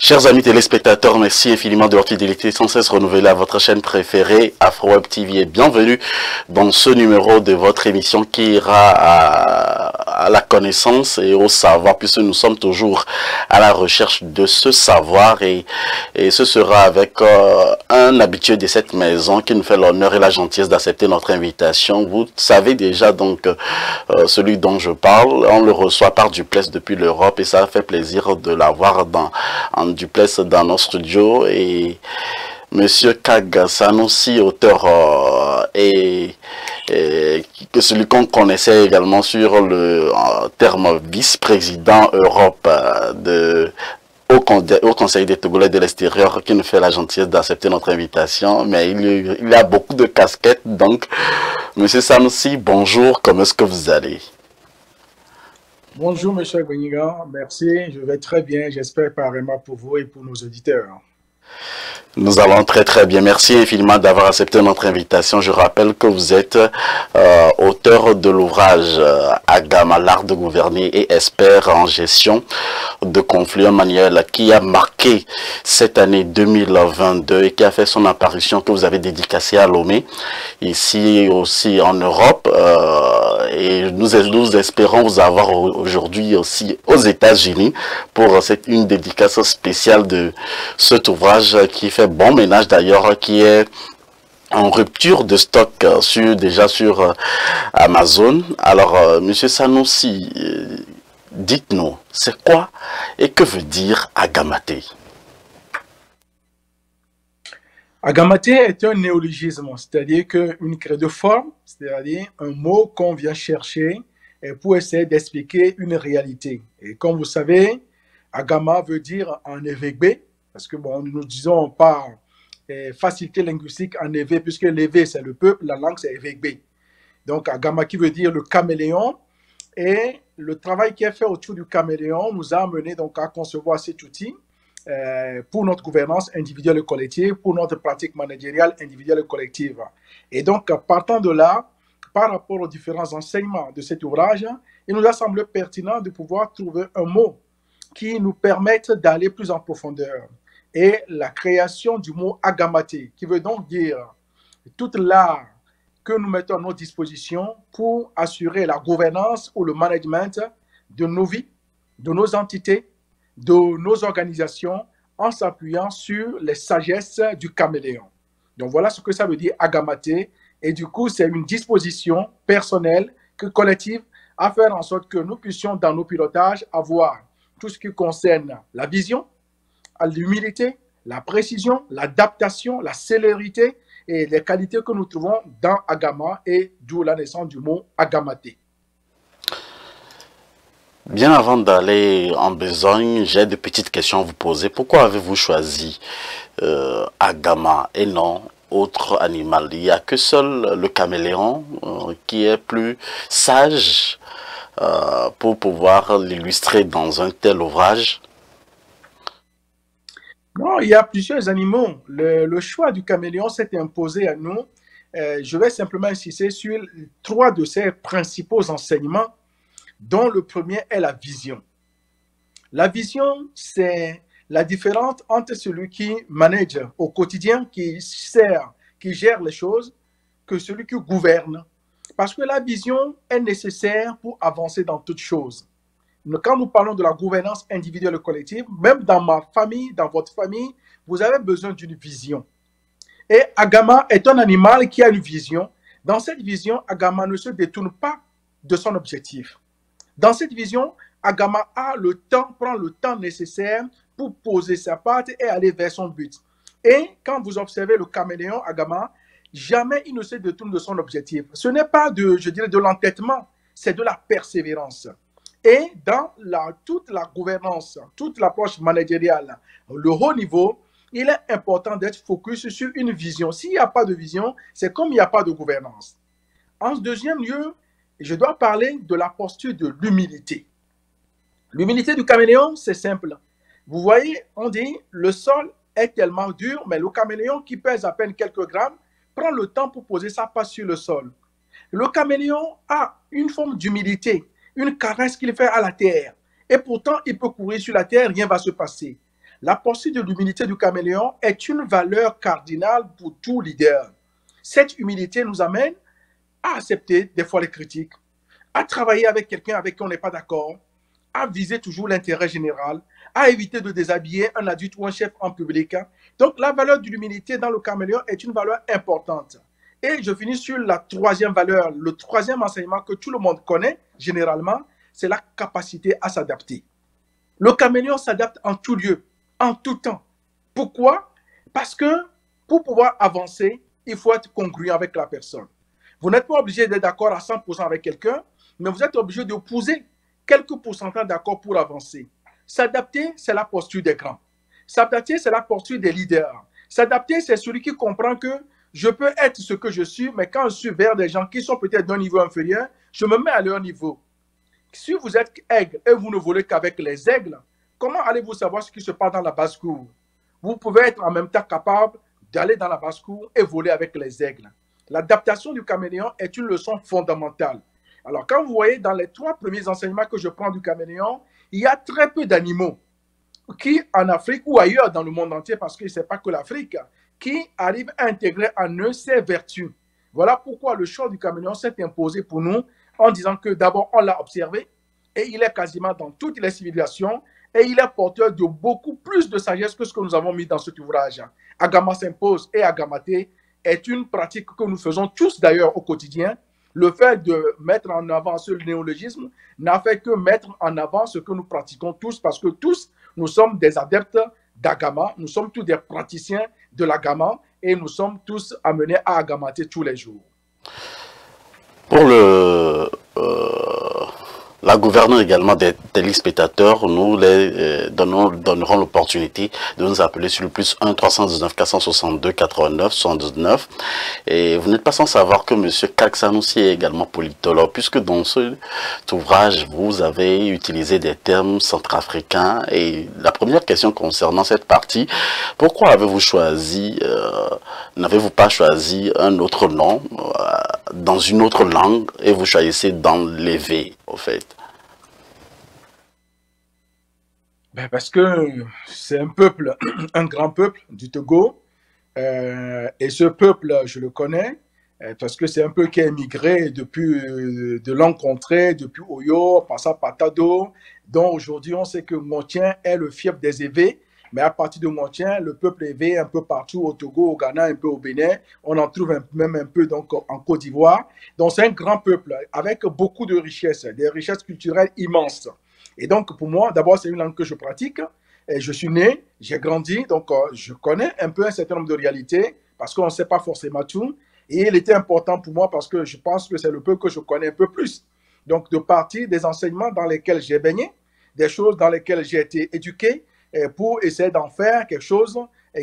Chers amis téléspectateurs, merci infiniment de votre fidélité sans cesse renouvelée à votre chaîne préférée, AfroWeb TV, et bienvenue dans ce numéro de votre émission qui ira à la connaissance et au savoir, puisque nous sommes toujours à la recherche de ce savoir et ce sera avec un habitué de cette maison qui nous fait l'honneur et la gentillesse d'accepter notre invitation. Vous savez déjà donc celui dont je parle, on le reçoit par duplex depuis l'Europe et ça fait plaisir de l'avoir en duplex dans nos studios. Et Monsieur Kag Sanusi, auteur que celui qu'on connaissait également sur le terme vice-président Europe au Conseil des Togolais de l'extérieur, qui nous fait la gentillesse d'accepter notre invitation. Mais il a beaucoup de casquettes. Donc, Monsieur Sanusi, bonjour, comment est-ce que vous allez? Bonjour, monsieur Benigan. Merci, je vais très bien. J'espère pareillement pour vous et pour nos auditeurs. Nous allons très bien. Merci infiniment d'avoir accepté notre invitation. Je rappelle que vous êtes auteur de l'ouvrage Agama, l'art de gouverner et expert en gestion de conflits, un manuel qui a marqué cette année 2022 et qui a fait son apparition, que vous avez dédicacé à Lomé, ici aussi en Europe. Et nous espérons vous avoir aujourd'hui aussi aux États-Unis pour une dédicace spéciale de cet ouvrage qui fait bon ménage d'ailleurs, qui est en rupture de stock déjà sur Amazon. Alors, Monsieur Sanusi, dites-nous, c'est quoi et que veut dire Agamate? Agamate est un néologisme, c'est-à-dire une crée de forme, c'est-à-dire un mot qu'on vient chercher pour essayer d'expliquer une réalité. Et comme vous savez, Agama veut dire en éveillé, parce que bon, nous disons par facilité linguistique en éveil, puisque l'éveil c'est le peuple, la langue c'est éveillé. Donc Agama qui veut dire le caméléon, et le travail qui est fait autour du caméléon nous a amené donc à concevoir cet outil pour notre gouvernance individuelle et collective, pour notre pratique managériale individuelle et collective. Et donc, partant de là, par rapport aux différents enseignements de cet ouvrage, il nous a semblé pertinent de pouvoir trouver un mot qui nous permette d'aller plus en profondeur. Et la création du mot agamate, qui veut donc dire toute l'art que nous mettons à notre disposition pour assurer la gouvernance ou le management de nos vies, de nos entités, de nos organisations, en s'appuyant sur les sagesses du caméléon. Donc voilà ce que ça veut dire agamate. Et du coup, c'est une disposition personnelle, collective, à faire en sorte que nous puissions, dans nos pilotages, avoir tout ce qui concerne la vision, l'humilité, la précision, l'adaptation, la célérité et les qualités que nous trouvons dans Agama, et d'où la naissance du mot agamate. Bien avant d'aller en besogne, j'ai de petites questions à vous poser. Pourquoi avez-vous choisi Agama et non autre animal? Il n'y a que seul le caméléon qui est plus sage pour pouvoir l'illustrer dans un tel ouvrage. Non, il y a plusieurs animaux. Le choix du caméléon s'est imposé à nous. Je vais simplement insister sur trois de ces principaux enseignements, dont le premier est la vision. La vision, c'est la différence entre celui qui manage au quotidien, qui gère les choses, que celui qui gouverne. Parce que la vision est nécessaire pour avancer dans toutes choses. Quand nous parlons de la gouvernance individuelle et collective, même dans ma famille, dans votre famille, vous avez besoin d'une vision. Et Agama est un animal qui a une vision. Dans cette vision, Agama ne se détourne pas de son objectif. Dans cette vision, Agama prend le temps nécessaire pour poser sa patte et aller vers son but. Et quand vous observez le caméléon Agama, jamais il ne se détourne de son objectif. Ce n'est pas de l'entêtement, c'est de la persévérance. Et dans toute la gouvernance, toute l'approche managériale, le haut niveau, il est important d'être focus sur une vision. S'il n'y a pas de vision, c'est comme il n'y a pas de gouvernance. En deuxième lieu, je dois parler de la posture de l'humilité. L'humilité du caméléon, c'est simple. Vous voyez, on dit le sol est tellement dur, mais le caméléon qui pèse à peine quelques grammes prend le temps pour poser sa patte sur le sol. Le caméléon a une forme d'humilité, une caresse qu'il fait à la terre. Et pourtant, il peut courir sur la terre, rien ne va se passer. La posture de l'humilité du caméléon est une valeur cardinale pour tout leader. Cette humilité nous amène à accepter des fois les critiques, à travailler avec quelqu'un avec qui on n'est pas d'accord, à viser toujours l'intérêt général, à éviter de déshabiller un adulte ou un chef en public. Donc, la valeur de l'humilité dans le caméléon est une valeur importante. Et je finis sur la troisième valeur, le troisième enseignement que tout le monde connaît généralement, c'est la capacité à s'adapter. Le caméléon s'adapte en tout lieu, en tout temps. Pourquoi? Parce que pour pouvoir avancer, il faut être congruent avec la personne. Vous n'êtes pas obligé d'être d'accord à 100% avec quelqu'un, mais vous êtes obligé de poser quelques pourcentages d'accord pour avancer. S'adapter, c'est la posture des grands. S'adapter, c'est la posture des leaders. S'adapter, c'est celui qui comprend que je peux être ce que je suis, mais quand je suis vers des gens qui sont peut-être d'un niveau inférieur, je me mets à leur niveau. Si vous êtes aigle et vous ne volez qu'avec les aigles, comment allez-vous savoir ce qui se passe dans la basse-cour? Vous pouvez être en même temps capable d'aller dans la basse-cour et voler avec les aigles. L'adaptation du caméléon est une leçon fondamentale. Alors, quand vous voyez dans les 3 premiers enseignements que je prends du caméléon, il y a très peu d'animaux qui, en Afrique ou ailleurs dans le monde entier, parce que ce n'est pas que l'Afrique, qui arrivent à intégrer en eux ces vertus. Voilà pourquoi le choix du caméléon s'est imposé pour nous en disant que d'abord, on l'a observé et il est quasiment dans toutes les civilisations et il est porteur de beaucoup plus de sagesse que ce que nous avons mis dans cet ouvrage. Agama s'impose et agamaté est une pratique que nous faisons tous d'ailleurs au quotidien. Le fait de mettre en avant ce néologisme n'a fait que mettre en avant ce que nous pratiquons tous parce que tous, nous sommes des adeptes d'agama, nous sommes tous des praticiens de l'agama et nous sommes tous amenés à agamater tous les jours. Pour la gouvernance également des téléspectateurs, nous les donnerons l'opportunité de nous appeler sur le plus 1 319 462 89 79. Et vous n'êtes pas sans savoir que M. Kak Sanoussi est également politologue, puisque dans cet ouvrage, vous avez utilisé des termes centrafricains. Et la première question concernant cette partie, pourquoi avez-vous choisi, n'avez-vous pas choisi un autre nom dans une autre langue et vous choisissez dans l'éveil, au fait? Ben parce que c'est un peuple, un grand peuple du Togo, et ce peuple, je le connais, parce que c'est un peuple qui a émigré depuis de longues contrées, depuis Oyo, passant par Tado, dont aujourd'hui on sait que Montien est le fief des Évés, mais à partir de Montien, le peuple évé un peu partout au Togo, au Ghana, un peu au Bénin, on en trouve même un peu donc, en Côte d'Ivoire. Donc c'est un grand peuple avec beaucoup de richesses, des richesses culturelles immenses. Et donc pour moi, d'abord c'est une langue que je pratique, et je suis né, j'ai grandi, donc je connais un peu un certain nombre de réalités, parce qu'on ne sait pas forcément tout, et il était important pour moi parce que je pense que c'est le peuple que je connais un peu plus. Donc de partir des enseignements dans lesquels j'ai baigné, des choses dans lesquelles j'ai été éduqué, pour essayer d'en faire quelque chose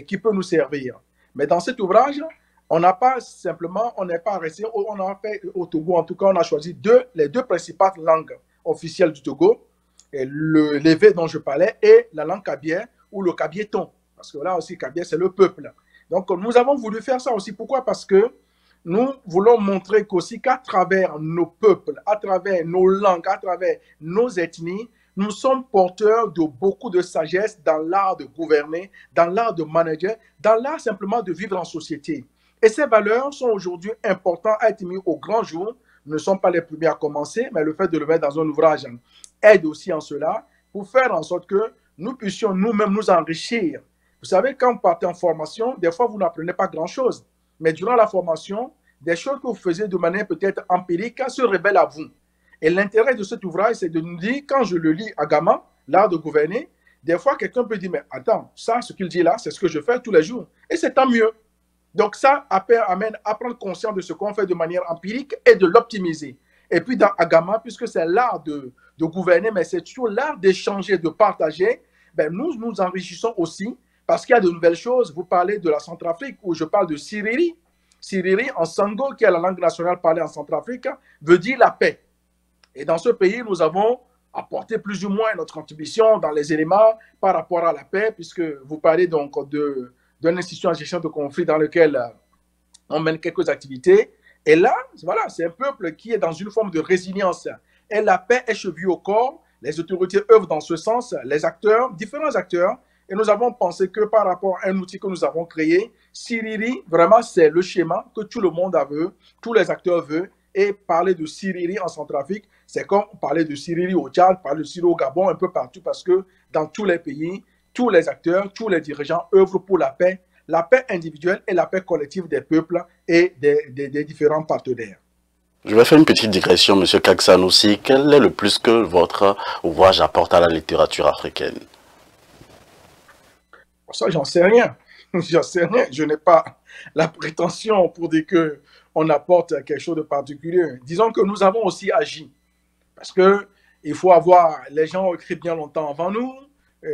qui peut nous servir. Mais dans cet ouvrage, on n'a pas simplement, on n'est pas resté, on a fait au Togo, en tout cas, on a choisi les deux principales langues officielles du Togo, l'évé dont je parlais et la langue kabière ou le kabieton. Parce que là aussi, kabière, c'est le peuple. Donc, nous avons voulu faire ça aussi. Pourquoi? Parce que nous voulons montrer qu'aussi qu'à travers nos peuples, à travers nos langues, à travers nos ethnies, nous sommes porteurs de beaucoup de sagesse dans l'art de gouverner, dans l'art de manager, dans l'art simplement de vivre en société. Et ces valeurs sont aujourd'hui importantes à être mises au grand jour. Nous ne sommes pas les premiers à commencer, mais le fait de le mettre dans un ouvrage aide aussi en cela pour faire en sorte que nous puissions nous-mêmes nous enrichir. Vous savez, quand vous partez en formation, des fois, vous n'apprenez pas grand-chose. Mais durant la formation, des choses que vous faisiez de manière peut-être empirique se révèlent à vous. Et l'intérêt de cet ouvrage, c'est de nous dire, quand je le lis à Gama, l'art de gouverner, des fois, quelqu'un peut dire, mais attends, ça, ce qu'il dit là, c'est ce que je fais tous les jours. Et c'est tant mieux. Donc ça amène à prendre conscience de ce qu'on fait de manière empirique et de l'optimiser. Et puis dans Agama, puisque c'est l'art de gouverner, mais c'est toujours l'art d'échanger, de partager, ben nous nous enrichissons aussi parce qu'il y a de nouvelles choses. Vous parlez de la Centrafrique, où je parle de Siriri. Siriri, en Sango, qui est la langue nationale parlée en Centrafrique, veut dire la paix. Et dans ce pays, nous avons apporté plus ou moins notre contribution dans les éléments par rapport à la paix, puisque vous parlez donc d'une institution en gestion de conflits dans laquelle on mène quelques activités. Et là, voilà, c'est un peuple qui est dans une forme de résilience. Et la paix est chevillée au corps. Les autorités œuvrent dans ce sens, les acteurs, différents acteurs. Et nous avons pensé que par rapport à un outil que nous avons créé, Siriri, vraiment, c'est le schéma que tout le monde veut, tous les acteurs veulent. Et parler de Siriri en Centrafrique, c'est comme parler de Siriri au Tchad, parler de Siriri au Gabon, un peu partout, parce que dans tous les pays, tous les acteurs, tous les dirigeants œuvrent pour la paix individuelle et la paix collective des peuples et des différents partenaires. Je vais faire une petite digression, M. Kak Sanoussi. Quel est le plus que votre ouvrage apporte à la littérature africaine? Ça, j'en sais rien. J'en sais rien. Je n'ai pas la prétention pour dire qu'on apporte quelque chose de particulier. Disons que nous avons aussi agi. Parce que il faut avoir... Les gens ont écrit bien longtemps avant nous.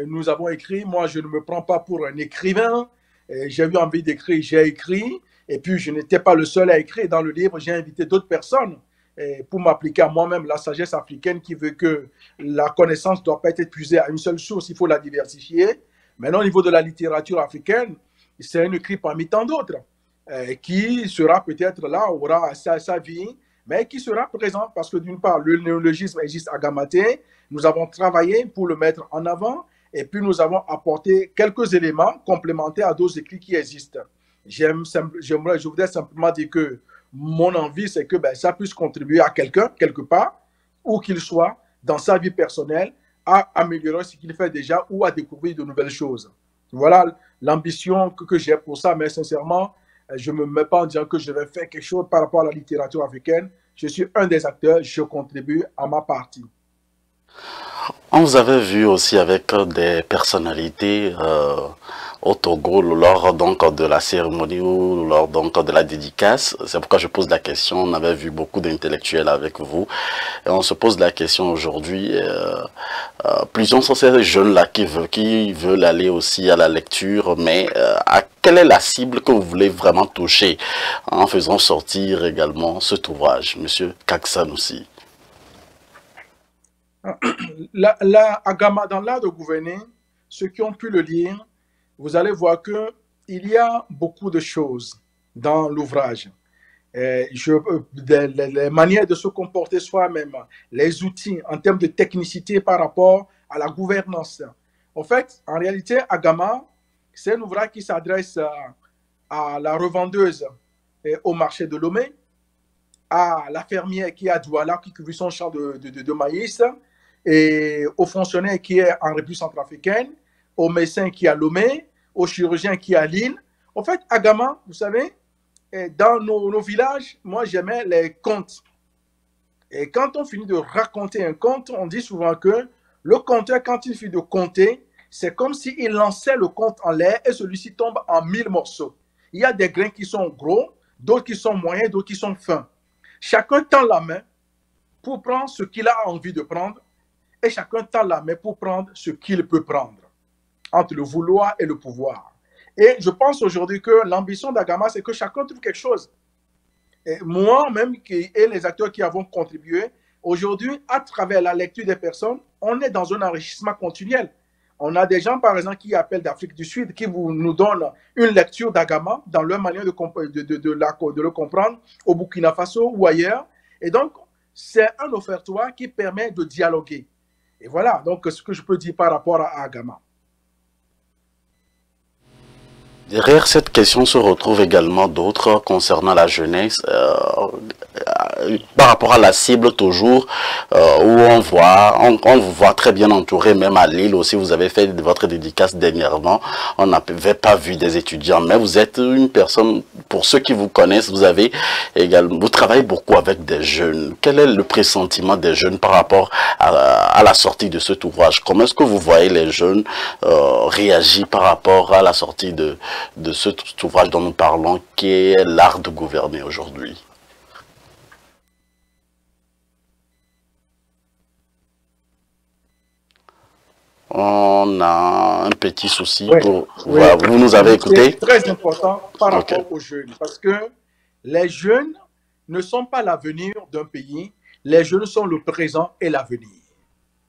Nous avons écrit. Moi, je ne me prends pas pour un écrivain. J'ai eu envie d'écrire, j'ai écrit. Et puis, je n'étais pas le seul à écrire. Dans le livre, j'ai invité d'autres personnes pour m'appliquer à moi-même la sagesse africaine qui veut que la connaissance ne doit pas être épuisée à une seule source. Il faut la diversifier. Maintenant, au niveau de la littérature africaine, c'est un écrit parmi tant d'autres qui sera peut-être là, aura sa vie, mais qui sera présent parce que d'une part, le néologisme existe à Gamaté. Nous avons travaillé pour le mettre en avant et puis nous avons apporté quelques éléments complémentaires à d'autres écrits qui existent. Je voudrais simplement dire que mon envie, c'est que ça puisse contribuer à quelqu'un, quelque part, où qu'il soit, dans sa vie personnelle, à améliorer ce qu'il fait déjà ou à découvrir de nouvelles choses. Voilà l'ambition que j'ai pour ça, mais sincèrement, je ne me mets pas en disant que je vais faire quelque chose par rapport à la littérature africaine. Je suis un des acteurs, je contribue à ma partie. On vous avait vu aussi avec des personnalités au Togo lors donc de la cérémonie ou lors donc de la dédicace. C'est pourquoi je pose la question. On avait vu beaucoup d'intellectuels avec vous. Et on se pose la question aujourd'hui. Plusieurs sont ces jeunes-là qui veulent aller aussi à la lecture, mais quelle est la cible que vous voulez vraiment toucher en faisant sortir également cet ouvrage, Monsieur Kak Sanoussi? Dans l'art de gouverner, ceux qui ont pu le lire, vous allez voir qu'il y a beaucoup de choses dans l'ouvrage. Les manières de se comporter soi-même, les outils en termes de technicité par rapport à la gouvernance. En fait, en réalité, Agama, c'est un ouvrage qui s'adresse à la revendeuse au marché de Lomé, à la fermière qui est à Douala, qui cultive son champ de maïs, et au fonctionnaire qui est en République centrafricaine, au médecin qui est à Lomé, au chirurgien qui est à Lille. En fait, Agama, vous savez, dans nos villages, moi j'aimais les contes. Et quand on finit de raconter un conte, on dit souvent que le conteur, quand il finit de compter, c'est comme s'il lançait le conte en l'air et celui-ci tombe en 1000 morceaux. Il y a des grains qui sont gros, d'autres qui sont moyens, d'autres qui sont fins. Chacun tend la main pour prendre ce qu'il a envie de prendre et chacun tend la main pour prendre ce qu'il peut prendre, entre le vouloir et le pouvoir. Et je pense aujourd'hui que l'ambition d'Agama, c'est que chacun trouve quelque chose. Et moi-même et les acteurs qui avons contribué, aujourd'hui, à travers la lecture des personnes, on est dans un enrichissement continuel. On a des gens, par exemple, qui appellent d'Afrique du Sud, qui nous donnent une lecture d'Agama dans leur manière de le comprendre, au Burkina Faso ou ailleurs. Et donc, c'est un offertoire qui permet de dialoguer. Et voilà, donc, ce que je peux dire par rapport à Agama. Derrière cette question se retrouvent également d'autres concernant la jeunesse, par rapport à la cible toujours, où on vous voit très bien entouré, même à Lille aussi, vous avez fait votre dédicace dernièrement, on n'avait pas vu des étudiants, mais vous êtes une personne, pour ceux qui vous connaissent, vous travaillez beaucoup avec des jeunes. Quel est le pressentiment des jeunes par rapport à la sortie de cet ouvrage? Comment est-ce que vous voyez les jeunes réagir par rapport à la sortie de cet ouvrage dont nous parlons, qui est l'art de gouverner aujourd'hui? On a un petit souci. Oui, voilà, vous nous avez écouté. C'est très important par rapport aux jeunes, parce que les jeunes ne sont pas l'avenir d'un pays, les jeunes sont le présent et l'avenir.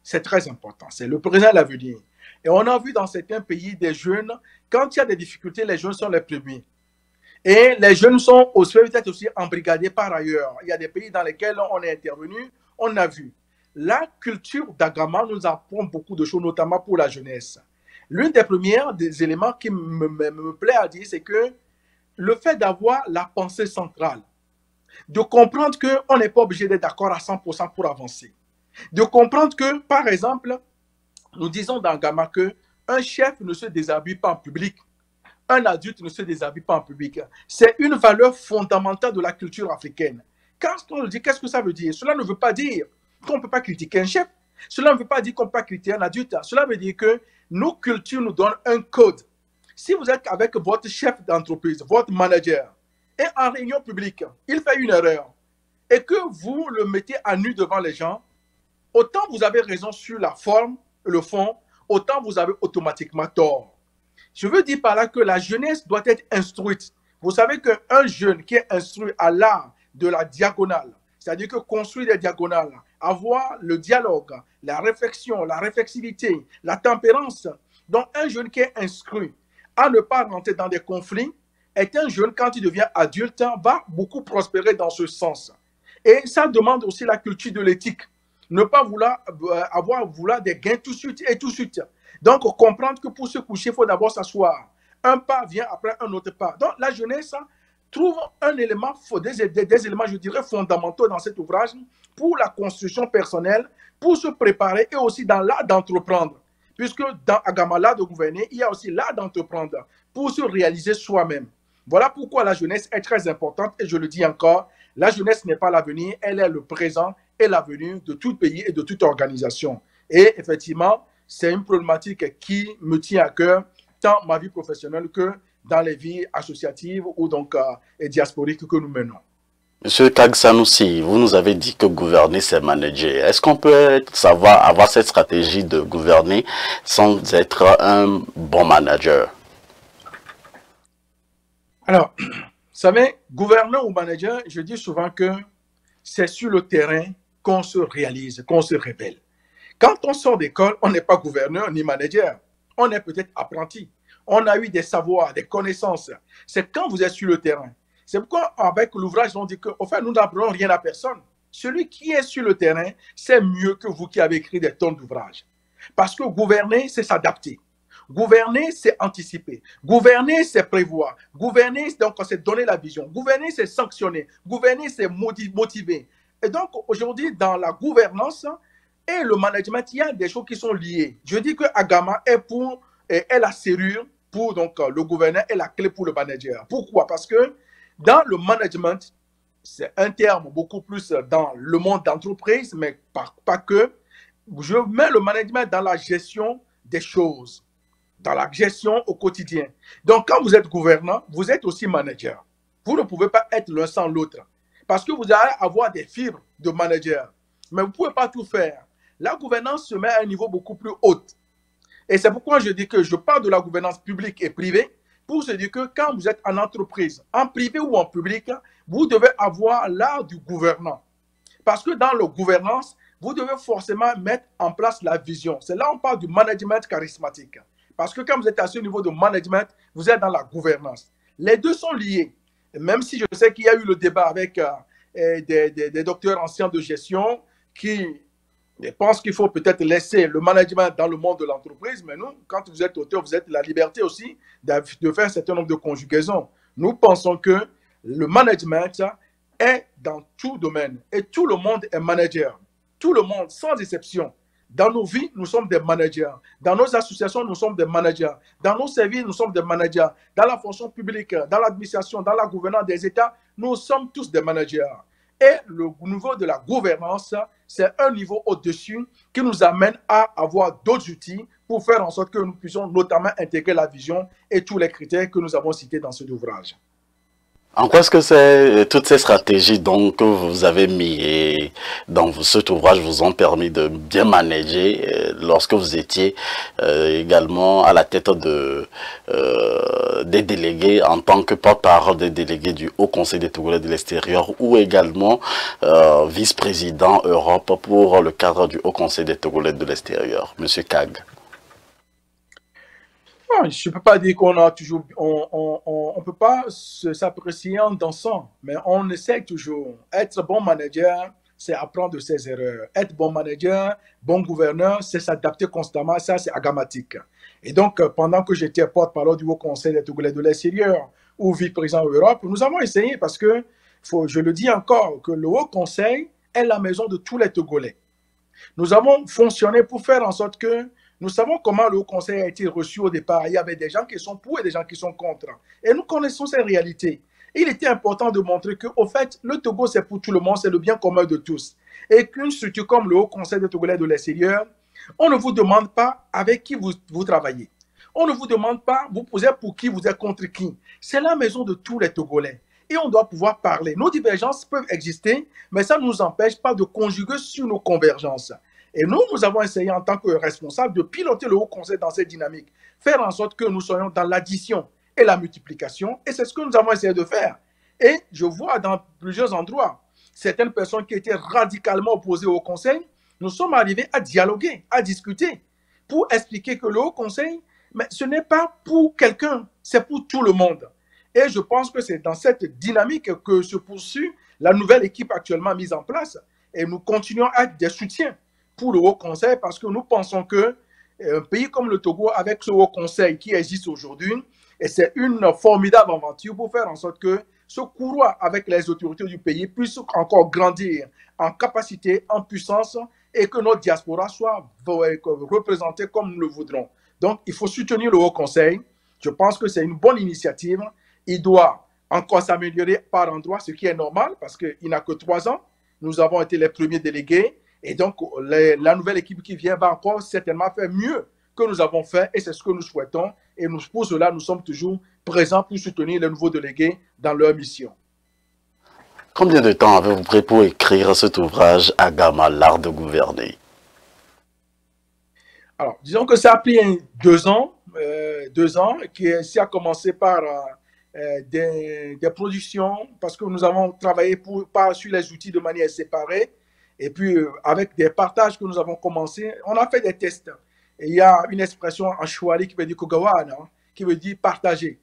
C'est très important, c'est le présent et l'avenir. Et on a vu dans certains pays des jeunes, quand il y a des difficultés, les jeunes sont les premiers. Et les jeunes sont peut-être aussi embrigadés par ailleurs. Il y a des pays dans lesquels on est intervenu, on a vu. La culture d'Agama nous apprend beaucoup de choses, notamment pour la jeunesse. L'une des premières des éléments qui me plaît à dire, c'est que le fait d'avoir la pensée centrale, de comprendre qu'on n'est pas obligé d'être d'accord à 100% pour avancer, de comprendre que, par exemple, nous disons dans Gamma que un chef ne se déshabille pas en public, un adulte ne se déshabille pas en public. C'est une valeur fondamentale de la culture africaine. Quand on dit, qu'est-ce que ça veut dire? Cela ne veut pas dire qu'on ne peut pas critiquer un chef. Cela ne veut pas dire qu'on ne peut pas critiquer un adulte. Cela veut dire que nos cultures nous donnent un code. Si vous êtes avec votre chef d'entreprise, votre manager, et en réunion publique, il fait une erreur, et que vous le mettez à nu devant les gens, autant vous avez raison sur la forme, le fond, autant vous avez automatiquement tort. Je veux dire par là que la jeunesse doit être instruite. Vous savez qu'un jeune qui est instruit à l'art de la diagonale, c'est-à-dire que construire des diagonales, avoir le dialogue, la réflexion, la réflexivité, la tempérance, donc un jeune qui est instruit à ne pas rentrer dans des conflits, est un jeune, quand il devient adulte, va beaucoup prospérer dans ce sens. Et ça demande aussi la culture de l'éthique. Ne pas vouloir vouloir des gains tout de suite et tout de suite. Donc, comprendre que pour se coucher, il faut d'abord s'asseoir. Un pas vient après un autre pas. Donc, la jeunesse trouve un élément, des éléments, je dirais, fondamentaux dans cet ouvrage pour la construction personnelle, pour se préparer et aussi dans l'art d'entreprendre. Puisque dans Agama, l'art de gouverner, il y a aussi l'art d'entreprendre pour se réaliser soi-même. Voilà pourquoi la jeunesse est très importante et je le dis encore, la jeunesse n'est pas l'avenir, elle est le présent et l'avenir de tout pays et de toute organisation. Et effectivement, c'est une problématique qui me tient à cœur, tant ma vie professionnelle que dans les vies associatives ou donc et diasporiques que nous menons. Monsieur Kag Sanoussi, vous nous avez dit que gouverner, c'est manager. Est-ce qu'on peut avoir cette stratégie de gouverner sans être un bon manager? Alors, vous savez, gouverneur ou manager, je dis souvent que c'est sur le terrain qu'on se réalise, qu'on se révèle. Quand on sort d'école, on n'est pas gouverneur ni manager. On est peut-être apprenti. On a eu des savoirs, des connaissances. C'est quand vous êtes sur le terrain. C'est pourquoi, avec l'ouvrage, on dit qu'au fait, nous n'apprenons rien à personne. Celui qui est sur le terrain, c'est mieux que vous qui avez écrit des tonnes d'ouvrages. Parce que gouverner, c'est s'adapter. Gouverner, c'est anticiper. Gouverner, c'est prévoir. Gouverner, donc, c'est donner la vision. Gouverner, c'est sanctionner. Gouverner, c'est motiver. Et donc, aujourd'hui, dans la gouvernance et le management, il y a des choses qui sont liées. Je dis que Agama est la serrure pour donc, le gouverneur et la clé pour le manager. Pourquoi? Parce que dans le management, c'est un terme beaucoup plus dans le monde d'entreprise, mais pas que. Je mets le management dans la gestion des choses, dans la gestion au quotidien. Donc, quand vous êtes gouvernant, vous êtes aussi manager. Vous ne pouvez pas être l'un sans l'autre. Parce que vous allez avoir des fibres de manager. Mais vous ne pouvez pas tout faire. La gouvernance se met à un niveau beaucoup plus haut. Et c'est pourquoi je dis que je parle de la gouvernance publique et privée pour se dire que quand vous êtes en entreprise, en privé ou en public, vous devez avoir l'art du gouvernant. Parce que dans la gouvernance, vous devez forcément mettre en place la vision. C'est là où on parle du management charismatique. Parce que quand vous êtes à ce niveau de management, vous êtes dans la gouvernance. Les deux sont liés. Et même si je sais qu'il y a eu le débat avec des docteurs anciens de gestion qui pensent qu'il faut peut-être laisser le management dans le monde de l'entreprise, mais nous, quand vous êtes auteur, vous êtes la liberté aussi de faire un certain nombre de conjugaisons. Nous pensons que le management est dans tout domaine et tout le monde est manager. Tout le monde, sans exception. Dans nos vies, nous sommes des managers. Dans nos associations, nous sommes des managers. Dans nos services, nous sommes des managers. Dans la fonction publique, dans l'administration, dans la gouvernance des États, nous sommes tous des managers. Et le niveau de la gouvernance, c'est un niveau au-dessus qui nous amène à avoir d'autres outils pour faire en sorte que nous puissions notamment intégrer la vision et tous les critères que nous avons cités dans cet ouvrage. En quoi est-ce que toutes ces stratégies donc, que vous avez mis et dans cet ouvrage vous ont permis de bien manager lorsque vous étiez également à la tête des délégués en tant que porte-parole des délégués du Haut Conseil des Togolais de l'extérieur ou également vice-président Europe pour le cadre du Haut Conseil des Togolais de l'extérieur, Monsieur Kag? Je ne peux pas dire qu'on a toujours, on peut pas s'apprécier en dansant, mais on essaie toujours. Être bon manager, c'est apprendre de ses erreurs. Être bon manager, bon gouverneur, c'est s'adapter constamment. Ça, c'est agamatique. Et donc, pendant que j'étais porte-parole du Haut Conseil des Togolais de l'extérieur ou vice-président de l'Europe, nous avons essayé parce que, je le dis encore, que le Haut Conseil est la maison de tous les Togolais. Nous avons fonctionné pour faire en sorte que nous savons comment le Haut Conseil a été reçu au départ. Il y avait des gens qui sont pour et des gens qui sont contre. Et nous connaissons ces réalités. Il était important de montrer qu'au fait, le Togo, c'est pour tout le monde, c'est le bien commun de tous. Et qu'une structure comme le Haut Conseil des Togolais de l'extérieur, on ne vous demande pas avec qui vous travaillez. On ne vous demande pas, vous posez pour qui, vous êtes contre qui. C'est la maison de tous les Togolais. Et on doit pouvoir parler. Nos divergences peuvent exister, mais ça ne nous empêche pas de conjuguer sur nos convergences. Et nous avons essayé en tant que responsables de piloter le Haut Conseil dans cette dynamique, faire en sorte que nous soyons dans l'addition et la multiplication, et c'est ce que nous avons essayé de faire. Et je vois dans plusieurs endroits, certaines personnes qui étaient radicalement opposées au Conseil, nous sommes arrivés à dialoguer, à discuter, pour expliquer que le Haut Conseil, mais ce n'est pas pour quelqu'un, c'est pour tout le monde. Et je pense que c'est dans cette dynamique que se poursuit la nouvelle équipe actuellement mise en place. Et nous continuons à être des soutiens pour le Haut Conseil parce que nous pensons qu'un pays comme le Togo, avec ce Haut Conseil qui existe aujourd'hui, et c'est une formidable aventure pour faire en sorte que ce courroie avec les autorités du pays puisse encore grandir en capacité, en puissance, et que notre diaspora soit représentée comme nous le voudrons. Donc, il faut soutenir le Haut Conseil. Je pense que c'est une bonne initiative. Il doit encore s'améliorer par endroits, ce qui est normal parce qu'il n'a que 3 ans. Nous avons été les premiers délégués. Et donc, la nouvelle équipe qui vient va encore certainement faire mieux que nous avons fait. Et c'est ce que nous souhaitons. Et pour cela, nous sommes toujours présents pour soutenir les nouveaux délégués dans leur mission. Combien de temps avez-vous pris pour écrire cet ouvrage, Agama, l'art de gouverner? Alors, disons que ça a pris 2 ans. 2 ans, qui a commencé par des productions, parce que nous avons travaillé sur les outils de manière séparée. Et puis, avec des partages que nous avons commencé, on a fait des tests. Et il y a une expression en chouari qui veut dire Kogawana, qui veut dire partager.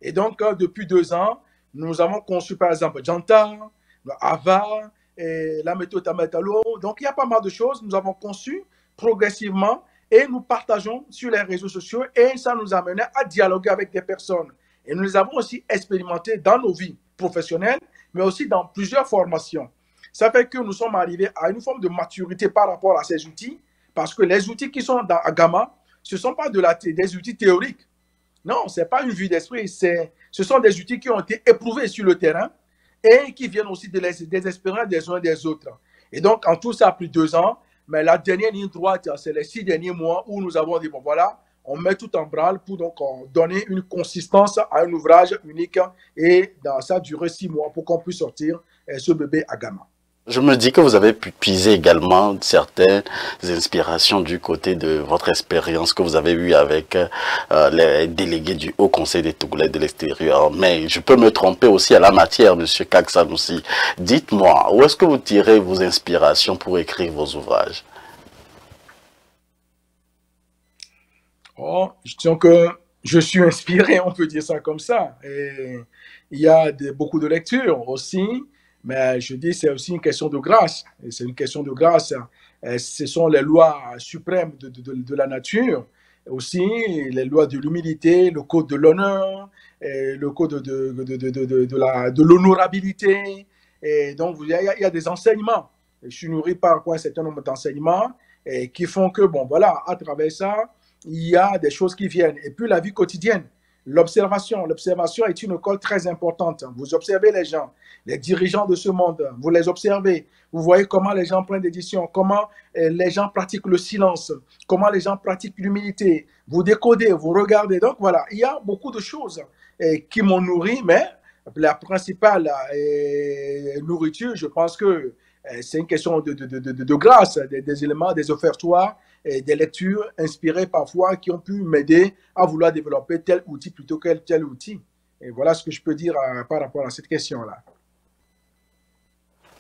Et donc, depuis 2 ans, nous avons conçu, par exemple, Janta, Ava, et la méthode Tametalo. Donc, il y a pas mal de choses. Nous avons conçu progressivement et nous partageons sur les réseaux sociaux et ça nous a amené à dialoguer avec des personnes. Et nous les avons aussi expérimentés dans nos vies professionnelles, mais aussi dans plusieurs formations. Ça fait que nous sommes arrivés à une forme de maturité par rapport à ces outils, parce que les outils qui sont dans Agama, ce ne sont pas des outils théoriques. Non, ce n'est pas une vue d'esprit. Ce sont des outils qui ont été éprouvés sur le terrain et qui viennent aussi des expériences des uns et des autres. Et donc, en tout, ça a pris 2 ans. Mais la dernière ligne droite, c'est les 6 derniers mois où nous avons dit, bon voilà, on met tout en branle pour donc donner une consistance à un ouvrage unique et dans ça durer 6 mois pour qu'on puisse sortir ce bébé Agama. Je me dis que vous avez pu puiser également certaines inspirations du côté de votre expérience que vous avez eue avec les délégués du Haut Conseil des Togolais de l'extérieur. Mais je peux me tromper aussi à la matière, M. Kak Sanoussi. Dites-moi, où est-ce que vous tirez vos inspirations pour écrire vos ouvrages? Oh, disons que je suis inspiré, on peut dire ça comme ça. Et il y a beaucoup de lectures aussi. Mais je dis c'est aussi une question de grâce. C'est une question de grâce. Ce sont les lois suprêmes de la nature. Aussi, les lois de l'humilité, le code de l'honneur, le code de l'honorabilité. Et donc, il y a des enseignements. Je suis nourri par un certain nombre d'enseignements qui font que, bon, voilà, à travers ça, il y a des choses qui viennent. Et puis, la vie quotidienne. L'observation est une école très importante. Vous observez les gens, les dirigeants de ce monde, vous les observez, vous voyez comment les gens prennent des décisions, comment les gens pratiquent le silence, comment les gens pratiquent l'humilité. Vous décodez, vous regardez. Donc voilà, il y a beaucoup de choses qui m'ont nourri, mais la principale nourriture, je pense que c'est une question de grâce, des éléments, des offertoires, des lectures inspirées parfois qui ont pu m'aider à vouloir développer tel outil plutôt que tel outil. Et voilà ce que je peux dire par rapport à cette question-là.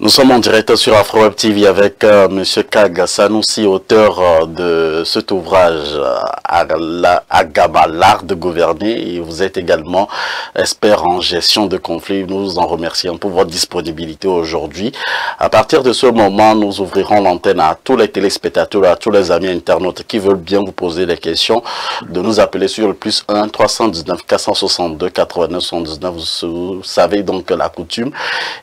Nous sommes en direct sur AfroWeb TV avec M. Kag Sanoussi, auteur de cet ouvrage Agama, l'art de gouverner. Et vous êtes également expert en gestion de conflits. Nous vous en remercions pour votre disponibilité aujourd'hui. À partir de ce moment, nous ouvrirons l'antenne à tous les téléspectateurs, à tous les amis internautes qui veulent bien vous poser des questions, de nous appeler sur le plus 1 319 462 89 79. Vous savez donc la coutume.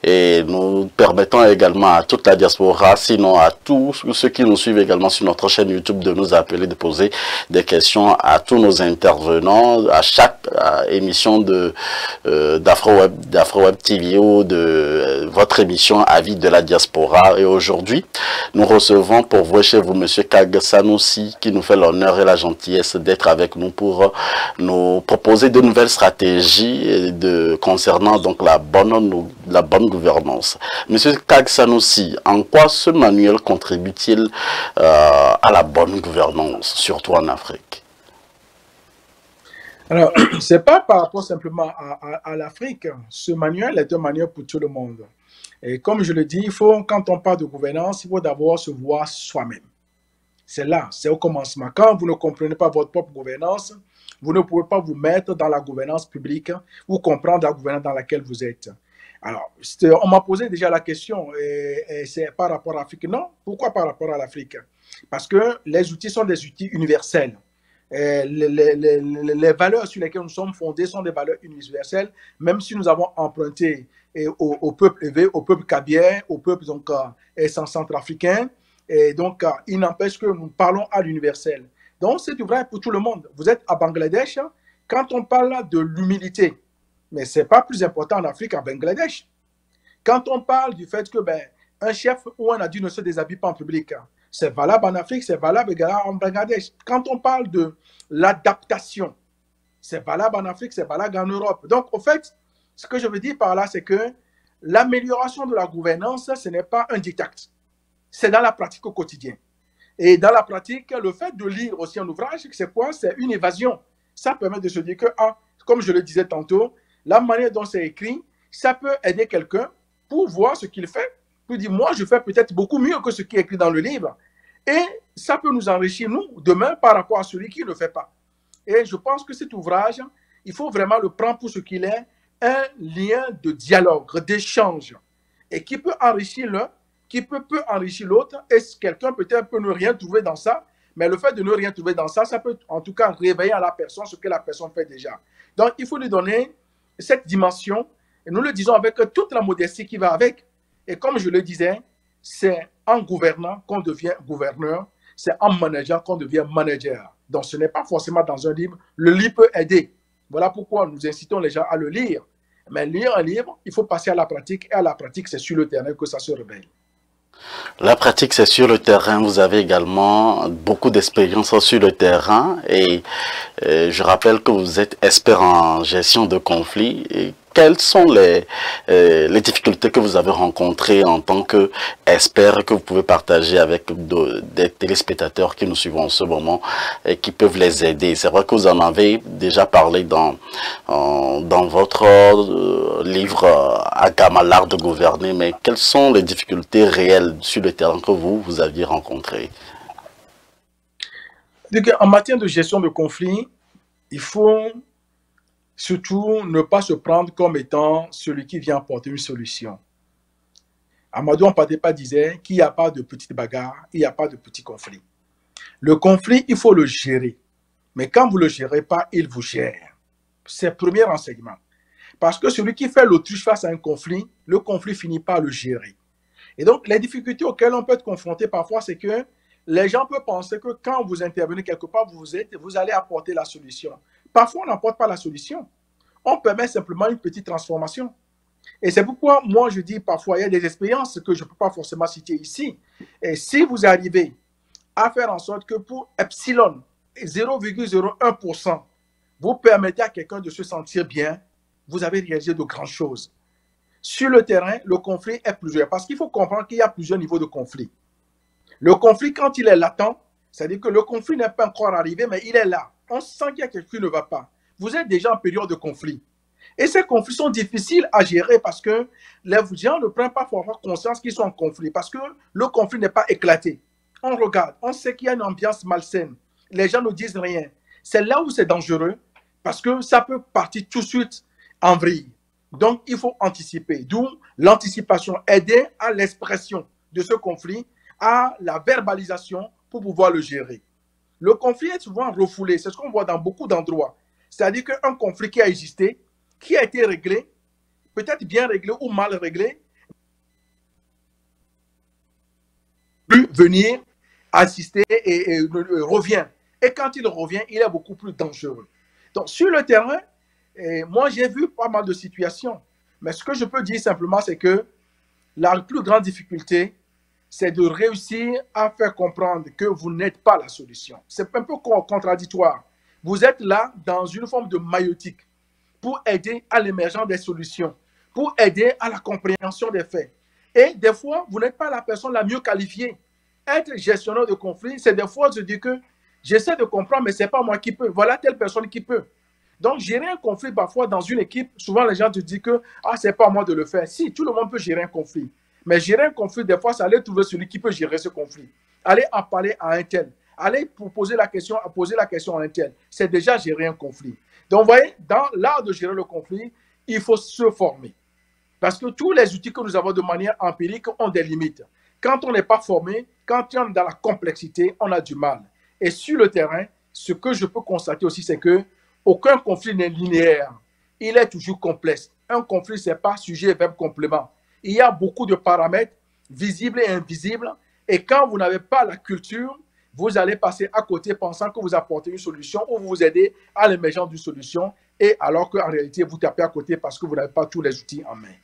Et nous permettons également à toute la diaspora, sinon à tous ceux qui nous suivent également sur notre chaîne YouTube, de nous appeler, de poser des questions à tous nos intervenants, à chaque émission d'AfroWeb TV ou de votre émission Avis de la diaspora. Et aujourd'hui, nous recevons pour vous et chez vous M. Kag Sanoussi, qui nous fait l'honneur et la gentillesse d'être avec nous pour nous proposer de nouvelles stratégies concernant donc la bonne gouvernance. Monsieur Kag Sanoussi, en quoi ce manuel contribue-t-il à la bonne gouvernance, surtout en Afrique? Alors, ce n'est pas par rapport simplement à l'Afrique. Ce manuel est un manuel pour tout le monde. Et comme je le dis, quand on parle de gouvernance, il faut d'abord se voir soi-même. C'est là, c'est au commencement. Quand vous ne comprenez pas votre propre gouvernance, vous ne pouvez pas vous mettre dans la gouvernance publique ou comprendre la gouvernance dans laquelle vous êtes. Alors, on m'a posé déjà la question, et c'est par rapport à l'Afrique. Non, pourquoi par rapport à l'Afrique? Parce que les outils sont des outils universels. Les valeurs sur lesquelles nous sommes fondés sont des valeurs universelles, même si nous avons emprunté au peuple éveillé, au peuple kabien, au peuple centrafricain. Et donc, il n'empêche que nous parlons à l'universel. Donc, c'est vrai pour tout le monde. Vous êtes à Bangladesh, quand on parle de l'humilité, mais ce n'est pas plus important en Afrique qu'en Bangladesh. Quand on parle du fait que un chef ou un adulte ne se déshabille pas en public, c'est valable en Afrique, c'est valable également en Bangladesh. Quand on parle de l'adaptation, c'est valable en Afrique, c'est valable en Europe. Donc, au fait, ce que je veux dire par là, c'est que l'amélioration de la gouvernance, ce n'est pas un diktat. C'est dans la pratique au quotidien. Et dans la pratique, le fait de lire aussi un ouvrage, c'est quoi? C'est une évasion. Ça permet de se dire que, comme je le disais tantôt, la manière dont c'est écrit, ça peut aider quelqu'un pour voir ce qu'il fait, pour dire, moi, je fais peut-être beaucoup mieux que ce qui est écrit dans le livre. Et ça peut nous enrichir, nous, demain, par rapport à celui qui ne le fait pas. Et je pense que cet ouvrage, il faut vraiment le prendre pour ce qu'il est, un lien de dialogue, d'échange, et qui peut enrichir l'un, qui peut enrichir l'autre, et quelqu'un peut-être peut ne rien trouver dans ça, mais le fait de ne rien trouver dans ça, ça peut en tout cas réveiller à la personne ce que la personne fait déjà. Donc, il faut lui donner cette dimension, et nous le disons avec toute la modestie qui va avec. Et comme je le disais, c'est en gouvernant qu'on devient gouverneur, c'est en manageant qu'on devient manager. Donc ce n'est pas forcément dans un livre. Le livre peut aider. Voilà pourquoi nous incitons les gens à le lire. Mais lire un livre, il faut passer à la pratique, et à la pratique, c'est sur le terrain que ça se réveille. La pratique, c'est sur le terrain. Vous avez également beaucoup d'expérience sur le terrain et je rappelle que vous êtes expert en gestion de conflits. Et quelles sont les difficultés que vous avez rencontrées en tant qu'expert que vous pouvez partager avec des téléspectateurs qui nous suivent en ce moment et qui peuvent les aider? C'est vrai que vous en avez déjà parlé dans votre livre Agama, l'art de gouverner, mais quelles sont les difficultés réelles sur le terrain que vous aviez rencontrées? En matière de gestion de conflits, il faut surtout ne pas se prendre comme étant celui qui vient apporter une solution. Amadou Ampatepa disait qu'il n'y a pas de petites bagarres, il n'y a pas de petits conflits. Le conflit, il faut le gérer. Mais quand vous ne le gérez pas, il vous gère. C'est le premier enseignement. Parce que celui qui fait l'autruche face à un conflit, le conflit finit par le gérer. Et donc, les difficultés auxquelles on peut être confronté parfois, c'est que les gens peuvent penser que quand vous intervenez quelque part, vous allez apporter la solution. Parfois, on n'apporte pas la solution. On permet simplement une petite transformation. Et c'est pourquoi, moi, je dis parfois, il y a des expériences que je ne peux pas forcément citer ici. Et si vous arrivez à faire en sorte que pour epsilon, 0,01%, vous permettez à quelqu'un de se sentir bien, vous avez réalisé de grandes choses. Sur le terrain, le conflit est plusieurs. Parce qu'il faut comprendre qu'il y a plusieurs niveaux de conflit. Le conflit, quand il est latent, c'est-à-dire que le conflit n'est pas encore arrivé, mais il est là. On sent qu'il y a quelque chose qui ne va pas. Vous êtes déjà en période de conflit. Et ces conflits sont difficiles à gérer parce que les gens ne prennent pas forcément conscience qu'ils sont en conflit, parce que le conflit n'est pas éclaté. On regarde, on sait qu'il y a une ambiance malsaine. Les gens ne disent rien. C'est là où c'est dangereux, parce que ça peut partir tout de suite en vrille. Donc, il faut anticiper. D'où l'anticipation, aider à l'expression de ce conflit, à la verbalisation pour pouvoir le gérer. Le conflit est souvent refoulé. C'est ce qu'on voit dans beaucoup d'endroits. C'est-à-dire qu'un conflit qui a existé, qui a été réglé, peut-être bien réglé ou mal réglé, peut venir assister et revient. Et quand il revient, il est beaucoup plus dangereux. Donc, sur le terrain, moi, j'ai vu pas mal de situations. Mais ce que je peux dire simplement, c'est que la plus grande difficulté, c'est de réussir à faire comprendre que vous n'êtes pas la solution. C'est un peu contradictoire. Vous êtes là dans une forme de maïotique pour aider à l'émergence des solutions, pour aider à la compréhension des faits. Et des fois, vous n'êtes pas la personne la mieux qualifiée. Être gestionnaire de conflit, c'est des fois se dire que j'essaie de comprendre, mais ce n'est pas moi qui peux. Voilà telle personne qui peut. Donc, gérer un conflit, parfois, dans une équipe, souvent les gens te disent que ce n'est pas à moi de le faire. Si, tout le monde peut gérer un conflit. Mais gérer un conflit, des fois, c'est aller trouver celui qui peut gérer ce conflit. Aller en parler à un tel. Aller pour poser la question à un tel. C'est déjà gérer un conflit. Donc, vous voyez, dans l'art de gérer le conflit, il faut se former. Parce que tous les outils que nous avons de manière empirique ont des limites. Quand on n'est pas formé, quand on est dans la complexité, on a du mal. Et sur le terrain, ce que je peux constater aussi, c'est que aucun conflit n'est linéaire. Il est toujours complexe. Un conflit, ce n'est pas sujet, verbe, complément. Il y a beaucoup de paramètres visibles et invisibles. Et quand vous n'avez pas la culture, vous allez passer à côté pensant que vous apportez une solution ou vous aidez à l'émergence d'une solution. Et alors qu'en réalité, vous tapez à côté parce que vous n'avez pas tous les outils en main.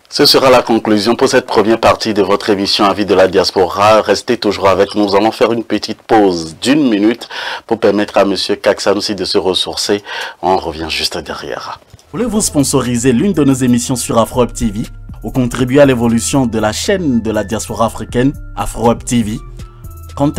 Ce sera la conclusion pour cette première partie de votre émission Avis de la diaspora. Restez toujours avec nous. Nous allons faire une petite pause d'1 minute pour permettre à M. Kaksanusi de se ressourcer. On revient juste derrière. Voulez-vous sponsoriser l'une de nos émissions sur Afro-Web TV ou contribuer à l'évolution de la chaîne de la diaspora africaine Afro-Web TV? Contactez